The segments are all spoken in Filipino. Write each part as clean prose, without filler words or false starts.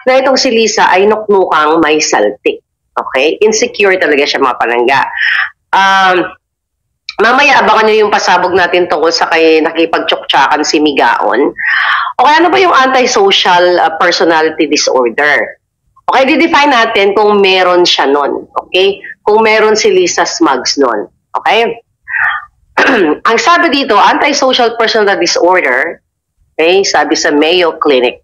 na itong si Lisa ay nuknukang may saltik. Okay? Insecure talaga siya, mga palangga. Mamaya abangan nyo yung pasabog natin tungkol sa kay nakipagtsuktsakan si Migaon. Okay, ano ba yung antisocial personality disorder? Okay, di-define natin kung meron siya nun. Okay? Kung meron si Lisa Smugs nun. Okay? Ang sabi dito, antisocial personality disorder, okay, sabi sa Mayo Clinic,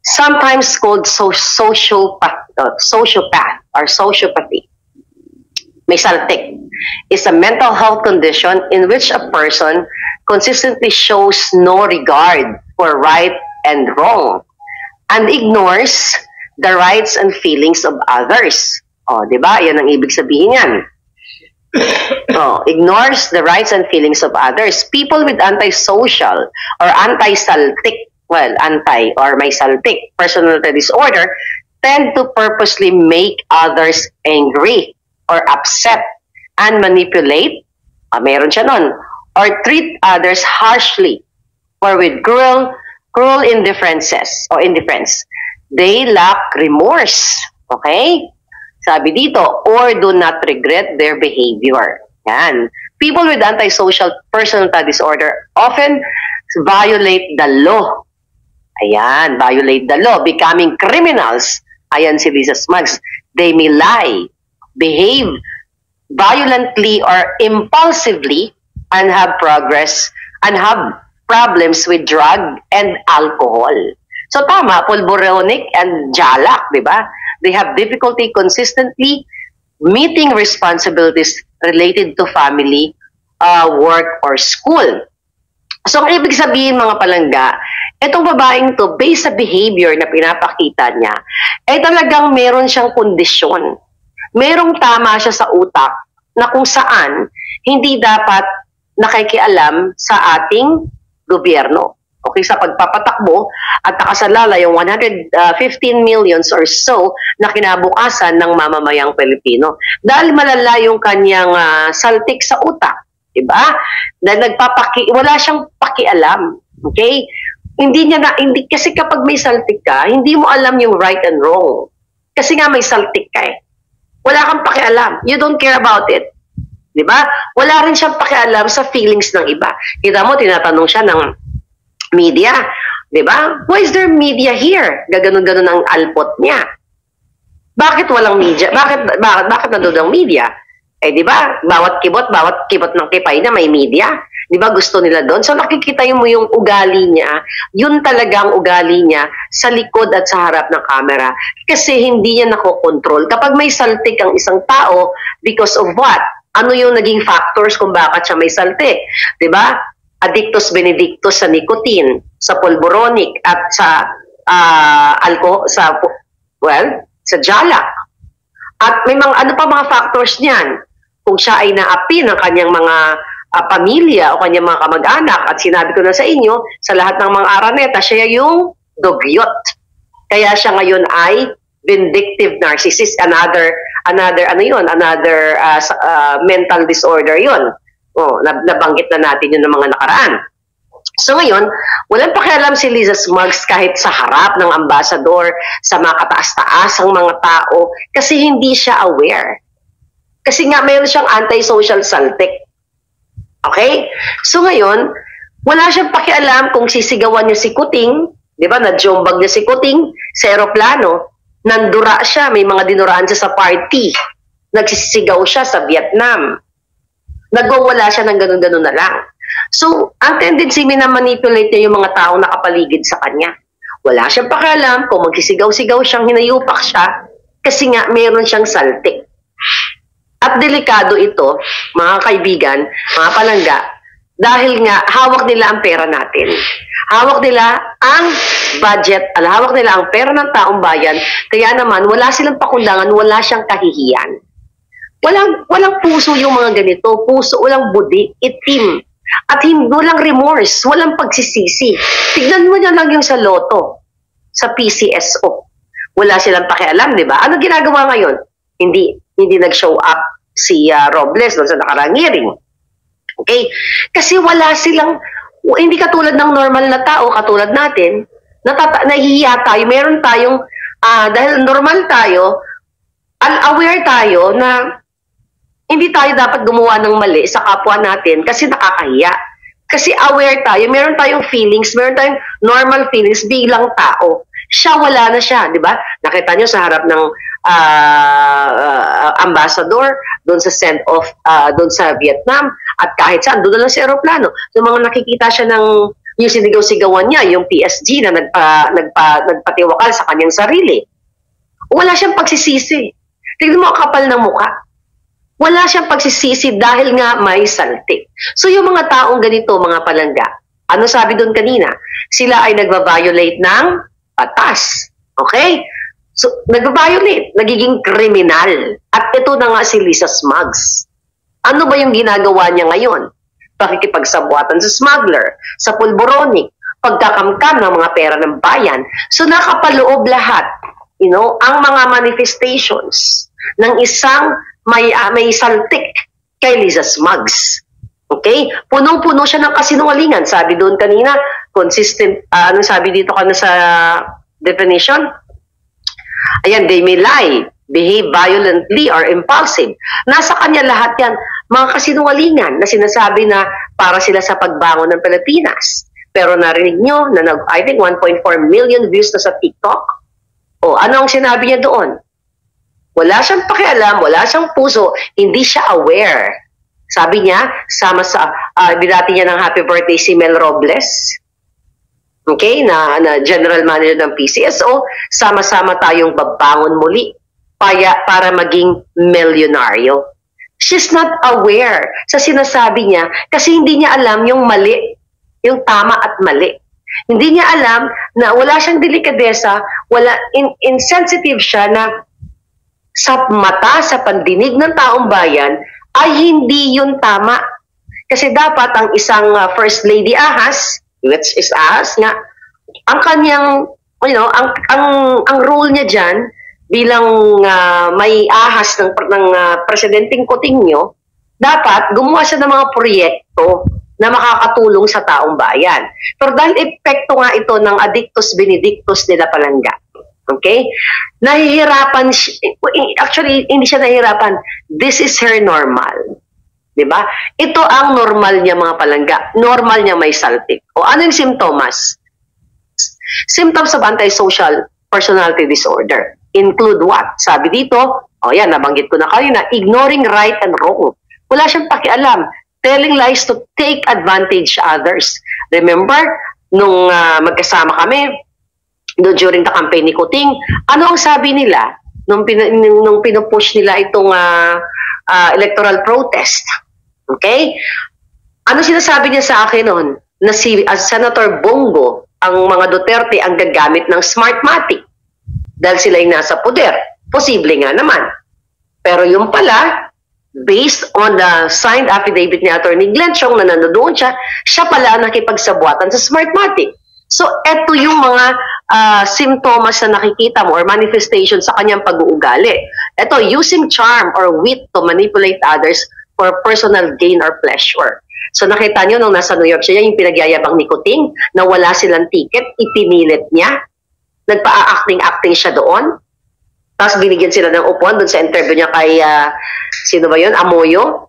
sometimes called sociopath or sociopathy, may saltik, is a mental health condition in which a person consistently shows no regard for right and wrong and ignores the rights and feelings of others. O, di ba? Yan ang ibig sabihin yan. Ignores the rights and feelings of others. People with antisocial or anti-saltic, well, anti or may saltic personality disorder tend to purposely make others angry or upset and manipulate, meron siya nun, or treat others harshly or with cruel indifference. They lack remorse. Okay? Sabi dito, or do not regret their behavior. Yan. People with antisocial personality disorder often violate the law. Ayan, violate the law, becoming criminals. Ayan si Lisa Smugs. They may lie, behave violently or impulsively, and have problems with drug and alcohol. So tama, pulboronic and jalak, di ba? They have difficulty consistently meeting responsibilities related to family, work, or school. So ang ibig sabihin, mga palangga, itong babaeng to, based sa behavior na pinapakita niya, ay talagang meron siyang kondisyon. Merong tama siya sa utak na kung saan hindi dapat nakikialam sa ating gobyerno. Okay, sa pagpapatakbo at nakasalala yung 115 millions or so na kinabukasan ng mamamayang Pilipino. Dahil malala yung kanyang saltik sa utak, diba? Dahil wala siyang pakialam. Okay? Hindi kasi kapag may saltik ka, hindi mo alam yung right and wrong. Kasi nga may saltik ka eh. Wala kang pakialam. You don't care about it. Diba? Wala rin siyang pakialam sa feelings ng iba. Kita mo, tinatanong siya ng media, di ba? Why is there media here? Gaganon-ganon ang alpot niya. Bakit walang media? Bakit nandun ang media? Eh, di ba? Bawat kibot ng kipay na may media. Di ba? Gusto nila doon. So, nakikita mo yung ugali niya. Yun talagang ugali niya sa likod at sa harap ng camera. Kasi hindi niya nakokontrol. Kapag may saltik ang isang tao, because of what? Ano yung naging factors kung bakit siya may saltik? Di ba? Addictus benedictus sa nicotine, sa pulboronic at sa alcohol, sa jalak. At may mga ano pa mga factors niyan. Kung siya ay naapi ng kanyang mga pamilya o kanyang mga kamag-anak, at sinabi ko na sa inyo, sa lahat ng mga araneta, siya yung dugyot. Kaya siya ngayon ay vindictive narcissist, another mental disorder yun. Nabanggit na natin yun ng mga nakaraan. So ngayon, walang pakialam si Lisa Smugs kahit sa harap ng ambasador, sa mga kataas-taasang mga tao, kasi hindi siya aware. Kasi nga mayroon siyang antisocial saltik. Okay? So ngayon, wala siyang pakialam kung sisigawan niya si Kuting, di ba, na-jombag niya si Kuting sa aeroplano, nandura siya, may mga dinuraan siya sa party, nagsisigaw siya sa Vietnam. Nagwawala siya ng ganun-ganun na lang. So, ang tendency na manipulate niya yung mga taong nakapaligid sa kanya. Wala siyang pakialam kung magsisigaw-sigaw siyang hinayupak siya kasi nga meron siyang saltik. At delikado ito, mga kaibigan, mga palangga, dahil nga hawak nila ang pera natin. Hawak nila ang budget, hawak nila ang pera ng taong bayan, kaya naman wala silang pakundangan, wala siyang kahihiyan. Walang puso yung mga ganito. Puso, walang budi, itim. At walang remorse, walang pagsisisi. Tignan mo na lang yung sa loto, sa PCSO. Wala silang pakialam, di ba? Ano ginagawa ngayon? Hindi nag-show up si Robles doon sa nakarang hearing. Okay? Kasi wala silang, hindi katulad ng normal na tao, katulad natin, nahihiya tayo, meron tayong Dahil normal tayo, aware tayo na hindi tayo dapat gumawa ng mali sa kapwa natin kasi nakakahiya. Kasi aware tayo, meron tayong feelings, meron tayong normal feelings bilang tao. Siya, wala na siya, di ba? Nakita nyo sa harap ng ambassador, doon sa send-off, doon sa Vietnam, at kahit saan, doon na lang sa aeroplano. So mga nakikita siya ng yung sinigaw-sigawan niya, yung PSG na nagpatiwakal sa kanyang sarili. Wala siyang pagsisisi. Tignan mo ang kapal ng mukha. Wala siyang pagsisisi dahil nga may saltik. So yung mga taong ganito, mga palangga, ano sabi doon kanina? Sila ay nagva-violate ng batas. Okay? So, nagva-violate, nagiging kriminal. At ito na nga si Lisa Smugs. Ano ba yung ginagawa niya ngayon? Pakikipagsabuatan sa smuggler, sa pulboronic, pagkakamkam ng mga pera ng bayan. So nakapaloob lahat, ang mga manifestations ng isang may saltik kay Lisa Smugs. Okay? Punong-puno siya ng kasinungalingan. Sabi doon kanina, consistent, ano sabi dito sa definition? Ayan, they may lie, behave violently or impulsive. Nasa kanya lahat yan. Mga kasinungalingan na sinasabi na para sila sa pagbangon ng Pilipinas. Pero narinig nyo na I think 1.4 million views na sa TikTok. O, ano ang sinabi niya doon? Wala siyang pakialam, wala siyang puso, hindi siya aware. Sabi niya, sama sa, binati niya ng happy birthday si Mel Robles, okay, na general manager ng PCSO, sama-sama tayong babangon muli para maging milyonaryo. She's not aware sa sinasabi niya kasi hindi niya alam yung mali, yung tama at mali. Hindi niya alam na wala siyang delikadesa, insensitive siya na sa mata, sa pandinig ng taong bayan, ay hindi yun tama. Kasi dapat ang isang First Lady Ahas, which is Ahas nga, ang kanyang, ang role niya dyan, bilang may ahas ng Presidenteng Coutinho, dapat gumawa siya ng mga proyekto na makakatulong sa taong bayan. Pero dahil epekto nga ito ng Addictus Benedictus nila Palangga, okay? Nahihirapan, actually, hindi siya nahihirapan. This is her normal. Diba? Ito ang normal niya, mga palangga. Normal niya may saltik. O ano yung simptomas? Symptoms of antisocial personality disorder include what? Sabi dito, yan, nabanggit ko na kayo na, ignoring right and wrong. Wala siyang pakialam. Telling lies to take advantage others. Remember, nung magkasama kami, during the campaign ni Kuting, ano ang sabi nila nung pinupush nila itong electoral protest? Okay? Ano sinasabi niya sa akin noon? Na si Senator Bongo, ang mga Duterte ang gagamit ng Smartmatic dahil sila ay nasa poder. Posible nga naman. Pero yung pala, based on the signed affidavit ni Attorney Glenn Chong na nandoon siya pala nakipagsabuatan sa Smartmatic. So, eto yung mga simptomas na nakikita mo or manifestation sa kanyang pag-uugali. Ito, using charm or wit to manipulate others for personal gain or pleasure. So, nakita nyo nung nasa New York siya, yung pinagyayabang ni Kuting na wala silang ticket, ipinilit niya. Nagpa-acting-acting siya doon. Tapos binigyan sila ng upuan doon sa interview niya kay, sino ba yun? Amoyo?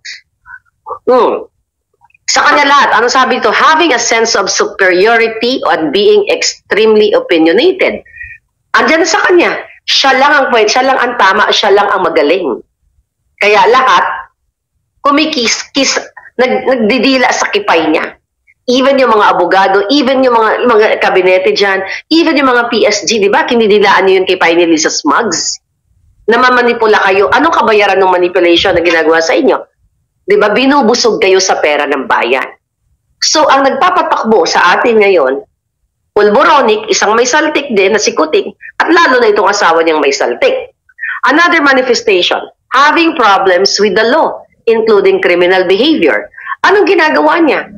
Sa kanya lahat, ano sabi ito? Having a sense of superiority and being extremely opinionated. Andiyan na sa kanya. Siya lang ang tama, siya lang ang magaling. Kaya lahat, kumikis-kis, nagdidila sa kipay niya. Even yung mga abogado, even yung mga kabinete dyan, even yung mga PSG, di ba? Kinidilaan niyo yung kipay ni Lisa Smugs. Namamanipula kayo. Anong kabayaran ng manipulation na ginagawa sa inyo? Di ba? Binubusog kayo sa pera ng bayan. So, ang nagpapatakbo sa atin ngayon, pulboronic, isang may saltik din na si Kuting, at lalo na itong asawa niyang may saltik. Another manifestation, having problems with the law, including criminal behavior. Anong ginagawa niya?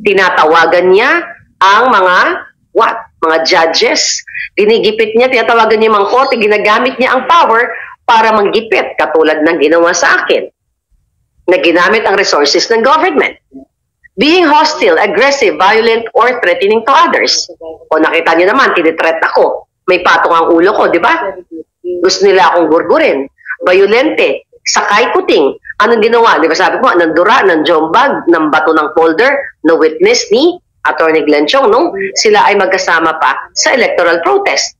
Tinatawagan niya ang mga judges. Dinigipit niya, tinatawagan niya mga korte, ginagamit niya ang power para manggipit, katulad ng ginawa sa akin, na ginamit ang resources ng government. Being hostile, aggressive, violent, or threatening to others. O nakita niyo naman, tinitreat ako. may patong ang ulo ko, di ba? Gusto nila akong gurgurin. Violente. Sakay kuting. Anong ginawa? Di ba sabi ko, nandura, ng jombag, ng bato ng folder, no witness ni Attorney Glenn Chong, no? Sila ay magkasama pa sa electoral protest.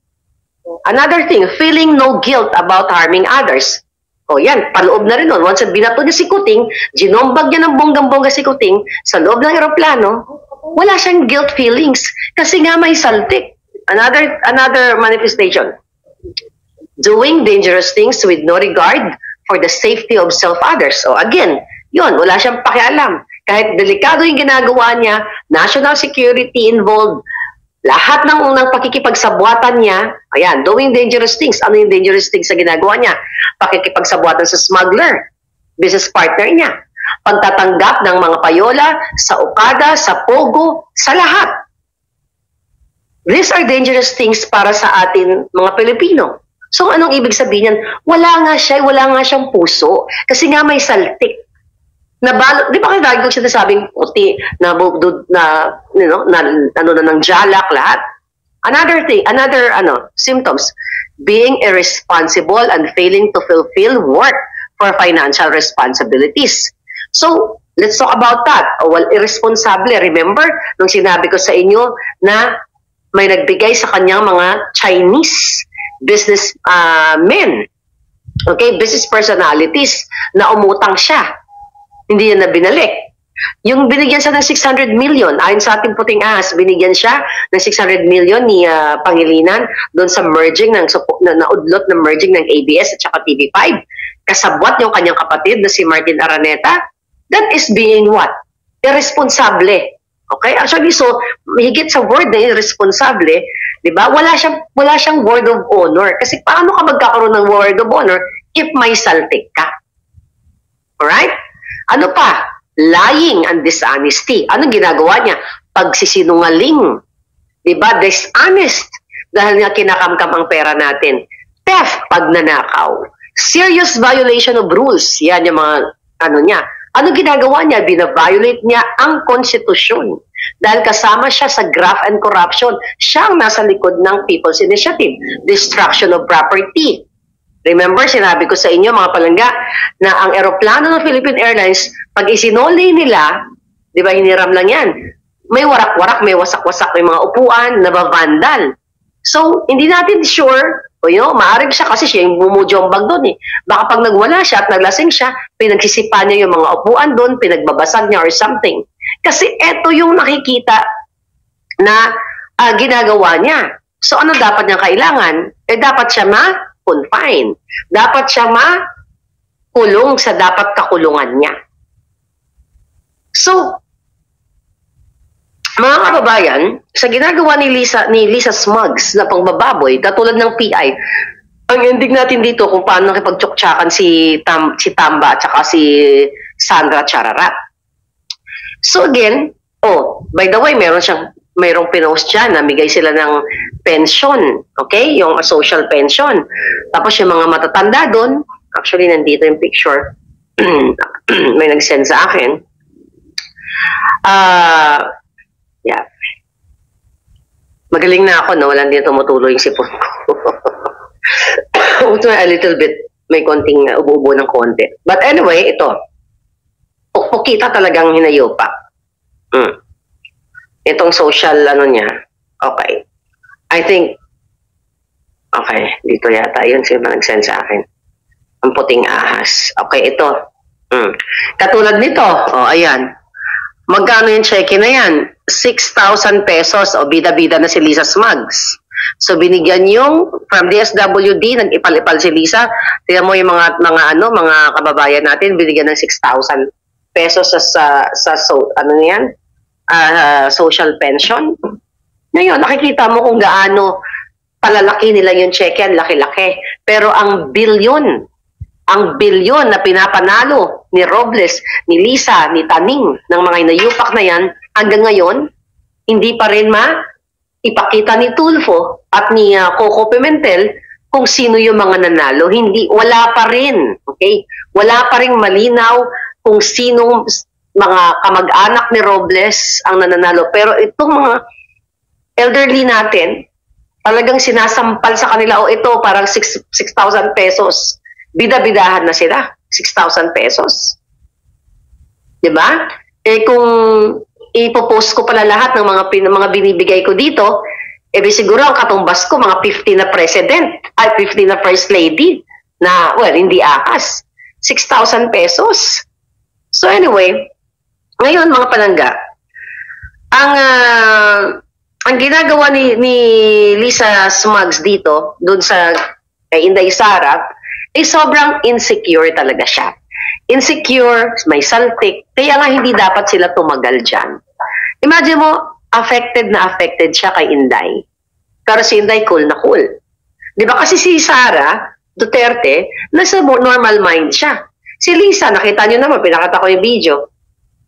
Another thing, feeling no guilt about harming others. O yan, paloob na rin nun. Once binato niya si Kuting, ginombag niya ng bonggang-bongga si Kuting sa loob ng eroplano, wala siyang guilt feelings kasi nga may saltik. Another manifestation. Doing dangerous things with no regard for the safety of self-others. So again, yun, wala siyang pakialam. Kahit delikado yung ginagawa niya, national security involved, lahat ng pakikipagsabwatan niya, ayan, doing dangerous things. Ano yung dangerous things sa ginagawa niya? Pakikipagsabwatan sa smuggler, business partner niya. Pagtatanggap ng mga payola sa Okada, sa Pogo, sa lahat. These are dangerous things para sa atin mga Pilipino. So anong ibig sabihin yan? Wala nga siyang puso. Kasi nga may saltik. Di ba kayo lagi kong sinasabing puti, ng jalak, lahat? Another thing, symptoms, being irresponsible and failing to fulfill work for financial responsibilities. So, let's talk about that. Well, irresponsible. Remember, nung sinabi ko sa inyo na may nagbigay sa kanyang mga Chinese business men, okay, business personalities, na umutang siya. Hindi yan na binalik. Yung binigyan siya ng 600 million, ayon sa ating puting ahas, binigyan siya ng 600 million ni Pangilinan doon sa merging, naudlot ng merging ng ABS at saka TV5. Kasabwat yung kanyang kapatid na si Martin Araneta. That is being what? Irresponsible. Okay? Actually, so, higit sa word na irresponsible, di ba? Wala siyang word of honor. Kasi paano ka magkakaroon ng word of honor if may saltik ka? Alright? Ano pa? Lying and dishonesty. Anong ginagawa niya? Pagsisinungaling. Diba? Dishonest. Dahil nga kinakamkam ang pera natin. Theft, pagnanakaw. Serious violation of rules. Yan yung mga, niya. Anong ginagawa niya? Bina-violate niya ang konstitusyon. Dahil kasama siya sa graft and corruption. Siya ang nasa likod ng People's Initiative. Destruction of property. Remember, sinabi ko sa inyo, mga palangga, na ang eroplano ng Philippine Airlines, pag isinoli nila, di ba, hiniram lang yan, may warak-warak, may wasak-wasak, may mga upuan, nabavandal. So, hindi natin sure, maaaring siya kasi siya yung bumujombag doon eh. Baka pag nagwala siya at naglasing siya, pinagsisipa niya yung mga upuan doon, pinagbabasag niya or something. Kasi eto yung nakikita na ginagawa niya. So, ano dapat niya kailangan? Dapat siya confine. Dapat siya makulong sa dapat kakulungan niya. So, mga kababayan, sa ginagawa ni Lisa Smugs na pangbababoy, katulad ng PI, ang ending natin dito kung paano nakipagtsuktsakan si Tamba at saka si Sandra Chararat. So again, by the way, mayroong pinost dyan, namigay sila ng pension, okay? Yung social pension. Tapos yung mga matatanda doon, actually nandito yung picture, may nag-send sa akin. Yeah. Magaling na ako, no? Walang din tumutuloy yung sipon ko. A little bit, may konting ubo-ubo ng konti. But anyway, ito. Pukpukita talagang hinayo pa. Itong social, niya. Okay. I think, okay, dito yata. Yun sila nag-send sa akin. Ang puting ahas. Okay, ito. Katulad nito. Ayan. Magkano yung cheque na yan? 6,000 pesos. Bida-bida na si Lisa Smugs. So, binigyan yung, from DSWD, nag-ipal-ipal si Lisa. Tingnan mo yung mga kababayan natin, binigyan ng 6,000 pesos social pension. Ngayon, nakikita mo kung gaano palalaki nila yung cheque, ang laki-laki. Pero ang bilyon na pinapanalo ni Robles, ni Lisa, ni Taning, ng mga inayupak na yan, hanggang ngayon, hindi pa rin ipakita ni Tulfo at ni Coco Pimentel kung sino yung mga nanalo. Wala pa rin. Okay? Wala pa rin malinaw kung sino mga kamag-anak ni Robles ang nananalo. Pero itong mga elderly natin, Talagang sinasampal sa kanila, o ito, parang 6,000 pesos. Bida-bidahan na sila, 6,000 pesos. Diba? Eh kung ipopost ko pala lahat ng mga binibigay ko dito, siguro ang katumbas ko, mga 50 na president, ay 50 na first lady, na, well, hindi akas. 6,000 pesos. So anyway, ngayon mga palangga, ang ginagawa ni Lisa Smugs dito, dun sa kay Inday Sara, sobrang insecure talaga siya. Insecure, may saltik, kaya nga hindi dapat sila tumagal dyan. Imagine mo, affected siya kay Inday. Pero si Inday cool na cool. Di ba kasi si Sara Duterte, nasa normal mind siya. Si Lisa, nakita nyo naman, pinakita ko yung video.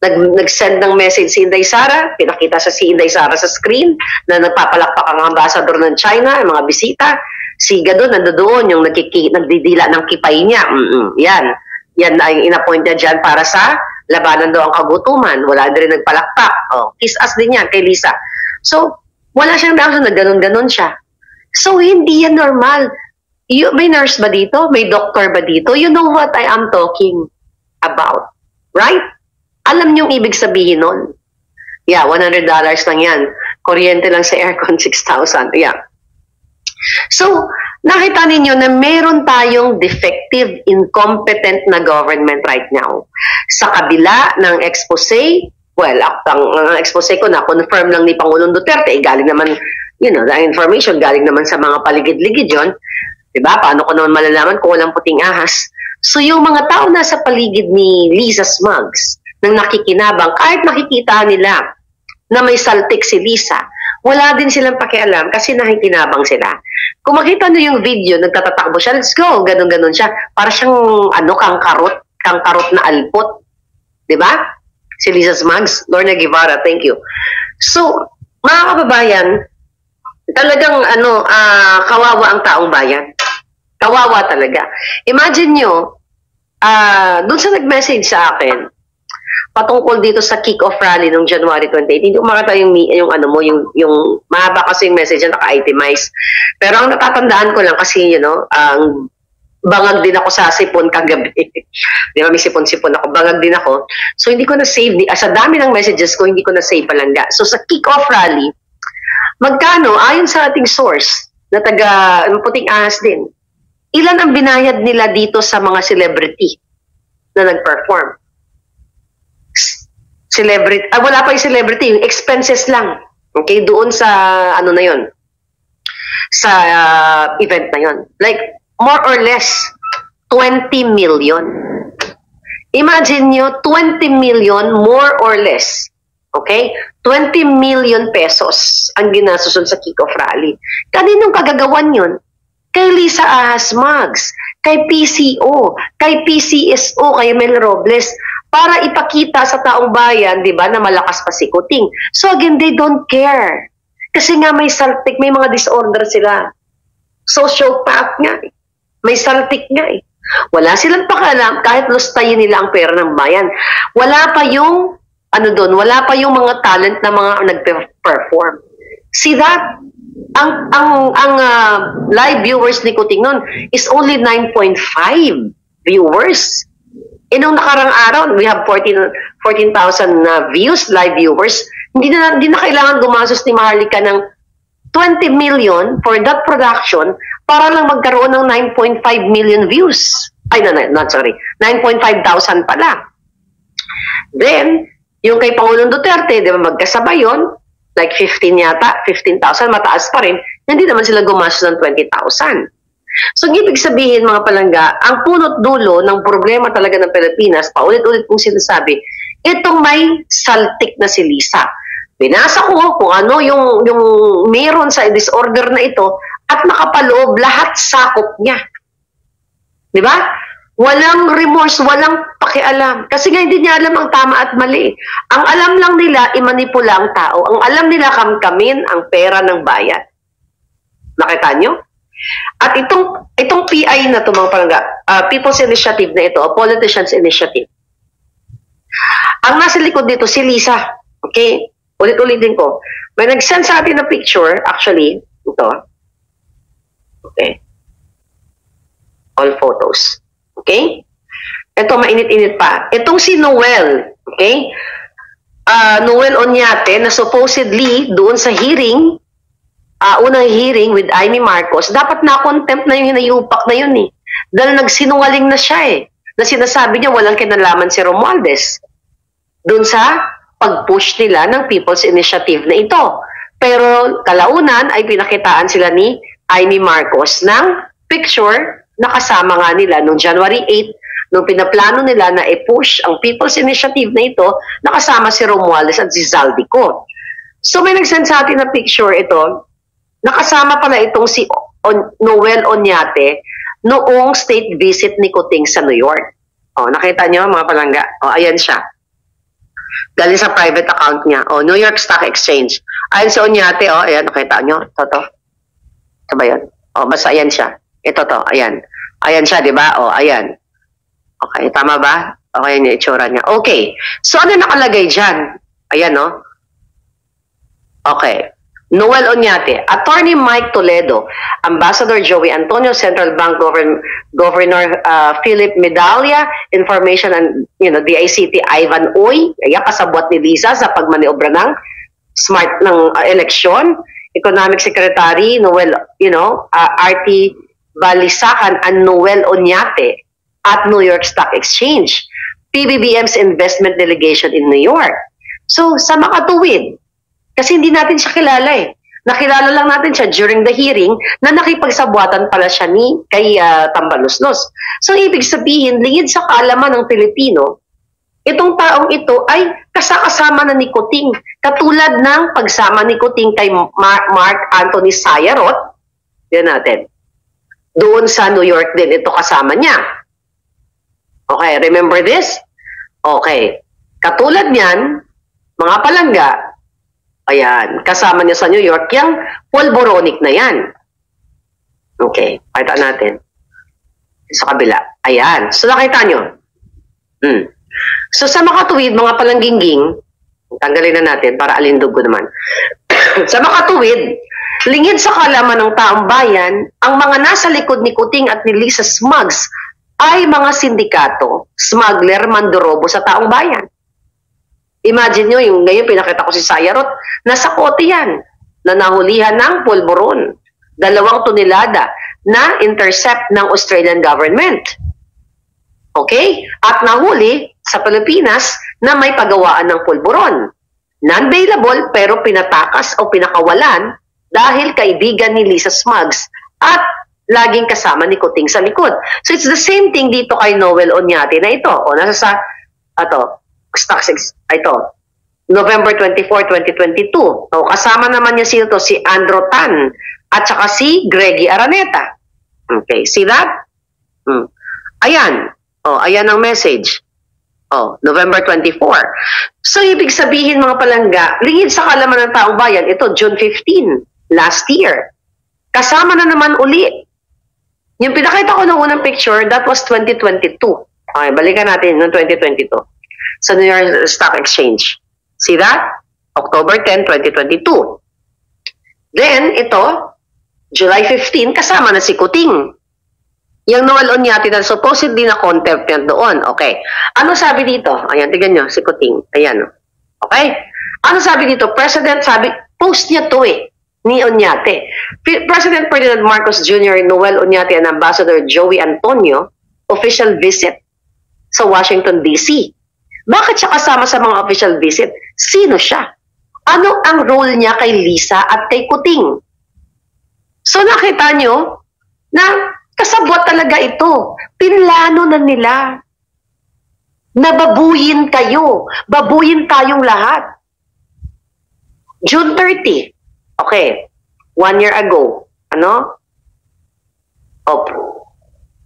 Nag-send ng message si Inday Sara, pinakita sa si Inday Sara sa screen, na nagpapalakpak ang ambassador ng China, ang mga bisita. Siga doon, nandoon, yung nagdidila ng kipay niya. Yan ay inappoint niya dyan para sa labanan daw ang kagutuman. Wala din rin nagpalakpak. Kiss us din yan kay Lisa. So, wala siyang reaction na ganon-ganon siya. So, hindi yan normal. May nurse ba dito? May doctor ba dito? You know what I am talking about. Right? Alam niyong ibig sabihin nun. Yeah, $100 lang yan. Kuryente lang sa aircon, 6,000. Yeah. So, nakita ninyo na meron tayong defective, incompetent na government right now. Sa kabila ng expose, well, ang expose ko na confirm lang ni Pangulong Duterte, galing naman, the information galing naman sa mga paligid-ligid yon. Diba? Paano ko naman malalaman kung walang puting ahas? So, yung mga tao na sa paligid ni Lisa Smugs, nang nakikinabang, kahit makikita nila na may saltik si Lisa, wala din silang pakialam kasi nakikinabang sila. Kung makita nyo yung video, nagtatatakbo siya, let's go, ganun-ganun siya. Para siyang, kangkarot na alpot. Diba? Si Lisa Smugs, Lorna Guevara, thank you. So, mga kababayan, talagang, kawawa ang taong bayan. Kawawa talaga. Imagine nyo, doon sa nag-message sa akin, patungkol dito sa kick-off rally noong January 28, hindi ko makita yung mahaba kasi yung message na naka-itemize. Pero ang natatandaan ko lang kasi, bangag din ako sa sipon kagabi. Di ba, may sipon-sipon ako, bangag din ako. So, hindi ko na-save, sa dami ng messages ko, hindi ko na-save palangga. So, sa kick-off rally, magkano, ayon sa ating source, na taga puting ahas din, ilan ang binayad nila dito sa mga celebrity na nag-perform? Wala pa yung celebrity, yung expenses lang. Okay, doon sa, na yun, sa event na yun. Like, more or less, 20 million. Imagine nyo, 20 million, more or less. Okay? 20 million pesos ang ginasusun sa kick-off rally. Kaninong kagagawan yun? Kay Lisa Ahas Smugs, kay PCO, kay PCSO, kay Mel Robles, para ipakita sa taong bayan, di ba, na malakas pa si Kuting. So again, they don't care. Kasi nga may saltik, may mga disorder sila. Sociopath nga eh. May saltik nga eh. Wala silang pakialam kahit lustayin nila ang pera ng bayan. Wala pa yung, wala pa yung mga talent na mga nag-perform. See that? Ang live viewers ni Kuting nun is only 9.5 viewers. Nung nakarang araw, we have 14,000 views, live viewers. Hindi na kailangan gumastos ni Maharlika ng 20 million for that production para lang magkaroon ng 9.5 million views. Ay, not sorry. 9.5 thousand pala. Then, yung kay Pangulong Duterte, di ba, magkasabay yun, like 15 yata, 15,000, mataas pa rin, hindi naman sila gumastos ng 20,000. So, ibig sabihin mga palangga, ang punot dulo ng problema talaga ng Pilipinas, paulit-ulit kong sinasabi, itong may saltik na si Lisa. Binasa ko kung ano yung meron sa disorder na ito at nakapaloob lahat sakop niya. Di ba? Walang remorse, walang pakialam. Kasi nga hindi niya alam ang tama at mali. Ang alam lang nila, imanipula ang tao. Ang alam nila, kamkamin ang pera ng bayan. Nakita nyo? At itong PI na ito, mga palangga, People's Initiative na ito, Politicians Initiative. Ang nasa likod dito, si Lisa. Okay? Ulit-ulitin ko. May nag-send sa atin na picture, actually, ito. Okay. All photos. Okay? Ito, mainit-init pa. Itong si Noel, okay? Noel Oñate, na supposedly doon sa hearing, unang hearing with Amy Marcos, dapat na-contempt na yung hinayupak na yun eh. Dahil nagsinungaling na siya eh. Na sinasabi niya walang kinalaman si Romualdez doon sa pag-push nila ng People's Initiative na ito. Pero kalaunan ay pinakitaan sila ni Amy Marcos ng picture na kasama nga nila noong January 8, nung pinaplano nila na i-push ang People's Initiative na ito, nakasama si Romualdez at si Zaldico. So may nagsend sa atin na picture ito, nakasama pala itong si Noel Oñate noong state visit ni Kuting sa New York. O, nakita niyo mga palangga? O, ayan siya. Galing sa private account niya. O, New York Stock Exchange. Ayan si Oñate, o, ayan, nakita niyo? Ito. Ito ba yun? O, basta ayan siya. Ito to, ayan. Ayan siya, di ba? O, ayan. Okay, tama ba? Okay, yung itsura niya. Okay. So, ano nakalagay dyan? Ayan, no? Okay. Noel Oñate, Attorney Mike Toledo, Ambassador Joey Antonio, Central Bank Governor Philip Medalla, Information and DICT Ivan Uy, kasabwat ni Lisa sa pagmaniobra ng smart ng eleksyon, Economic Secretary Noel, RT Balisacan and Noel Oñate at New York Stock Exchange, PBBM's investment delegation in New York. So, sa makatuwid, kasi hindi natin siya kilala eh. Nakilala lang natin siya during the hearing na nakipagsabwatan pala siya kay Tambaluslos. So, ibig sabihin, lingid sa kaalaman ng Pilipino, itong taong ito ay kasama na ni Kuting. Katulad ng pagsama ni Kuting kay Mark Anthony Sayarot, yan natin. Doon sa New York din, ito kasama niya. Okay, remember this? Okay. Katulad niyan, mga palangga, ayan, kasama niya sa New York, yung Polboronic na yan. Okay, pakita natin. Sa kabila. Ayan. So, nakita nyo. So, sa makatuwid, mga palangginging, tanggalin na natin para alindog ko naman. Sa makatuwid, lingid sa kalaman ng taong bayan, ang mga nasa likod ni Kuting at ni Lisa Smugs ay mga sindikato, smuggler, mandorobo sa taong bayan. Imagine nyo, yung ngayon pinakita ko si Sayarot, nasa kote yan, na nahulihan ng pulburon. 2 tonelada na intercept ng Australian government. Okay? At nahuli sa Pilipinas na may pagawaan ng pulburon. Non-bailable pero pinatakas o pinakawalan dahil kaibigan ni Lisa Smugs at laging kasama ni Kuting sa likod. So it's the same thing dito kay Noel Oñate na ito. O nasa sa, ito, November 24, 2022. O, kasama naman niya si Andrew Tan at saka si Greggy Araneta. Okay, see that? Ayan. O, ayan ang message. O, November 24. So, ibig sabihin mga palangga, lingid sa kalaman ng taong bayan, ito, June 15, last year. Kasama na naman uli. Yung pinakita ko ng unang picture, that was 2022. Okay, balikan natin ng 2022. Sa New York Stock Exchange. See that? October 10, 2022. Then, ito, July 15, kasama na si Kuting. Yung Noel Oñate na supposedly na contempt yan doon. Okay. Ano sabi dito? Ayan, tignan nyo, si Kuting. Ayan. Okay? Ano sabi dito? President, sabi, post niya to eh, ni Oñate. President Ferdinand Marcos Jr., Noel Oñate, and Ambassador Joey Antonio, official visit sa Washington, D.C. Bakit siya kasama sa mga official visit? Sino siya? Ano ang role niya kay Lisa at kay Kuting? So nakita nyo na kasabwat talaga ito. Pinlano na nila. Nababuyin kayo. Babuyin tayong lahat. June 30. Okay. 1 year ago. Ano?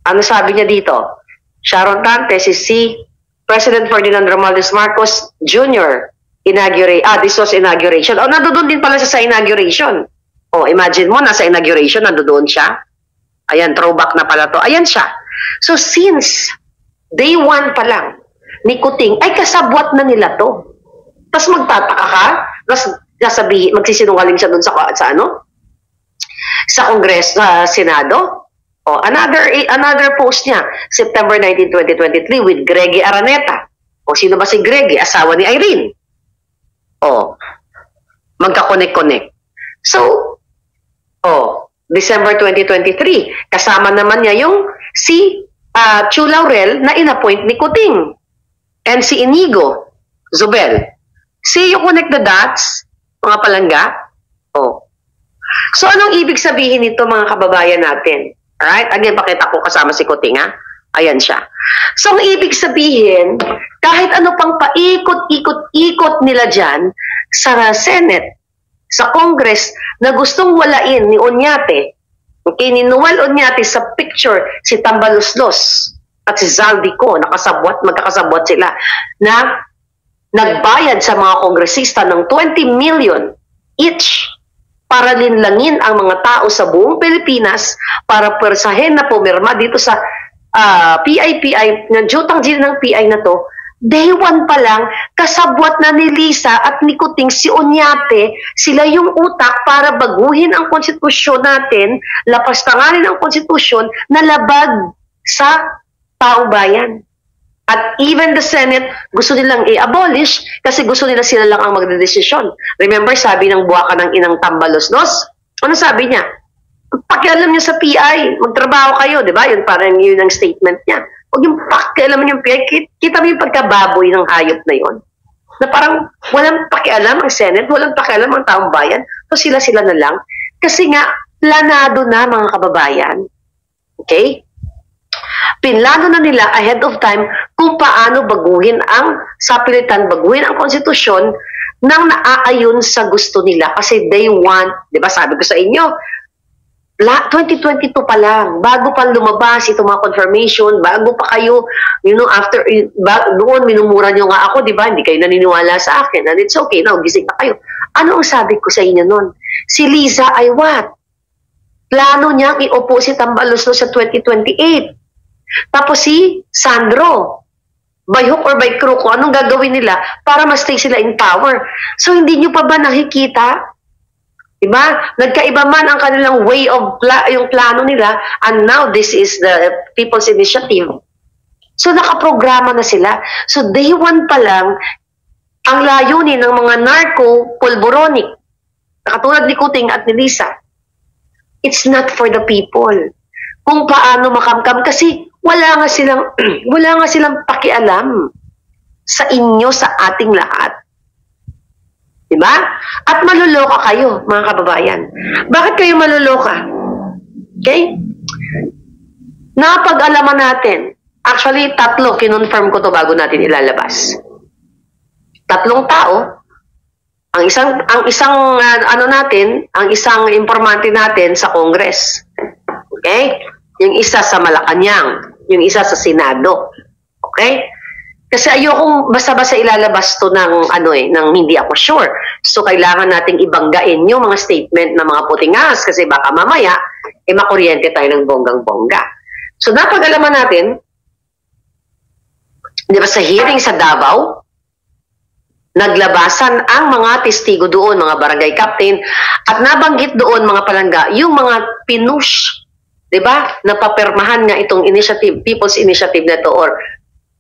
Ano sabi niya dito? Sharon Tante, si President Ferdinand Romualdez Marcos Jr. This was inauguration. Nandoon din pala siya sa inauguration. Imagine mo, nasa inauguration, nandoon siya. Ayan, throwback na pala to. Ayan siya. So, since day 1 pa lang, ni Kuting, ay kasabwat na nila to. Tapos magtataka ka, tapos magsisinungaling siya doon sa sa Kongreso, Senado. O, another post niya, September 19, 2023 with Greggy Araneta. O, sino ba si Greggy? Asawa ni Irene. O, magka-connect-connect. So, December 2023, kasama naman niya yung si Chu Laurel na inappoint ni Kuting and si Inigo Zubel. See you connect the dots, mga palangga? So, anong ibig sabihin nito, mga kababayan natin? Alright? Again, pakita ko kasama si Kuting, ha? Ayan siya. So, ang ibig sabihin, kahit ano pang paikot-ikot-ikot nila dyan sa Senate, sa Congress, na gustong walain ni Oñate, okay, ni Noel Oñate sa picture, si Tambaloslos at si Zaldico, magkakasabwat sila, na nagbayad sa mga kongresista ng 20 million each para linlangin ang mga tao sa buong Pilipinas para persahin na pumirma dito sa PIPI, ng jutang ng PI na to. Day 1 pa lang, kasabwat na ni Lisa at ni Kuting, si Oñate, sila yung utak para baguhin ang konstitusyon natin, lapastanganin ang konstitusyon na labag sa taong bayan. At even the Senate, gusto nilang i-abolish kasi gusto nila sila lang ang magdedesisyon. Remember, sabi ng buwaka ng inang Tambaloslos? Ano sabi niya? Pakialam niyo sa PI, magtrabaho kayo, di ba? Yun parang yun ang statement niya. Huwag yung pakialam niyo yung PI, kita mo yung pagkababoy ng hayop na yun. Na parang walang pakialam ang Senate, walang pakialam ang taong bayan, so sila-sila na lang. Kasi nga, planado na mga kababayan. Okay? Pinlano na nila ahead of time kung paano baguhin ang sapilitan, baguhin ang konstitusyon nang naaayon sa gusto nila. Kasi they want, di ba sabi ko sa inyo, 2022 pa lang, bago pa lumabas itong mga confirmation, bago pa kayo, after, noon minumura nyo nga ako, di ba, hindi kayo naniniwala sa akin, and it's okay, now gising na kayo. Ano ang sabi ko sa inyo noon? Si Liza ay what? Plano niyang iupo si Tambaloslos sa 2028. Tapos si Sandro, by hook or by crook, kung anong gagawin nila para ma-stay sila in power. So, hindi nyo pa ba nakikita? Diba? Nagkaiba man ang kanilang way of yung plano nila, and now this is the People's Initiative. So, nakaprograma na sila. So, day 1 pa lang, ang layunin ng mga narco-pulboronic, na katulad ni Kuting at ni Lisa, it's not for the people. Kung paano makamkam, kasi wala nga silang pakialam sa inyo, sa ating lahat. Diba? At maluloka kayo, mga kababayan. Bakit kayo maluloka? Okay? Napag-alaman natin. Actually, 3, kinonfirm ko to bago natin ilalabas. 3 tao. Ang isang informante natin sa Congress. Okay? Yung isa sa Malacanang, yung isa sa Senado. Okay? Kasi ayokong basta-basta ilalabas to ng hindi ako sure. So kailangan nating ibanggain yung mga statement ng mga putingas kasi baka mamaya makuryente tayo ng bonggang-bongga. So napag-alaman natin, di ba sa hearing sa Davao, naglabasan ang mga testigo doon, mga barangay captain, at nabanggit doon mga palangga, yung mga pinush, di ba, napapirmahan nga itong initiative, People's Initiative na to, or